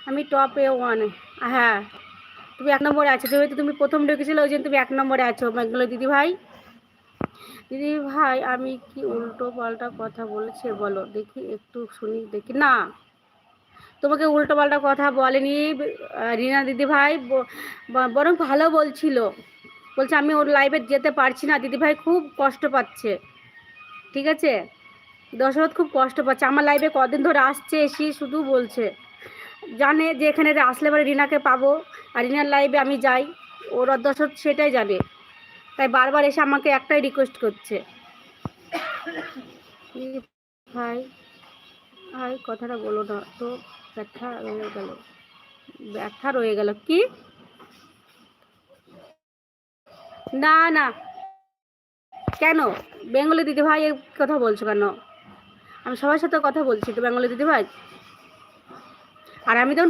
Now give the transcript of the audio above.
আমি টপে 1। হ্যাঁ, তুমি 1 নম্বরে আছো, যেহেতু তুমি প্রথম ঢুকেছিলে ওই জন্য তুমি 1 নম্বরে আছো। ব্যাঙ্গালোর দিদি ভাই, দিদি ভাই আমি কি উল্টো পাল্টা কথা বলেছে বলো দেখি, একটু শুনি দেখি। না, তোমাকে উল্টো পাল্টা কথা বলেনি রিনা দিদি ভাই, বরং ভালো বলছিল। বলছে আমি ওর লাইভে যেতে পারছি না, দিদি ভাই খুব কষ্ট পাচ্ছে। ঠিক আছে, দশরথ খুব কষ্ট পাচ্ছে। আমার লাইভে কদিন ধরে আসছে, এসে শুধু বলছে, জানে যে এখানে আসলে পরে রিনাকে পাবো আর রিনার লাইভে আমি যাই, ওর দশরথ সেটাই জানে, তাই বারবার এসে আমাকে একটাই রিকোয়েস্ট করছে, ভাই ভাই কথাটা বলো না তো, ব্যথা রয়ে গেল, ব্যথা রয়ে গেল কি? না না, কেন বেঙ্গলি দিদি ভাই এই কথা বলছো কেন? আমি সবার সাথে কথা বলছি তো বেঙ্গলি দিদি ভাই। আর আমি তো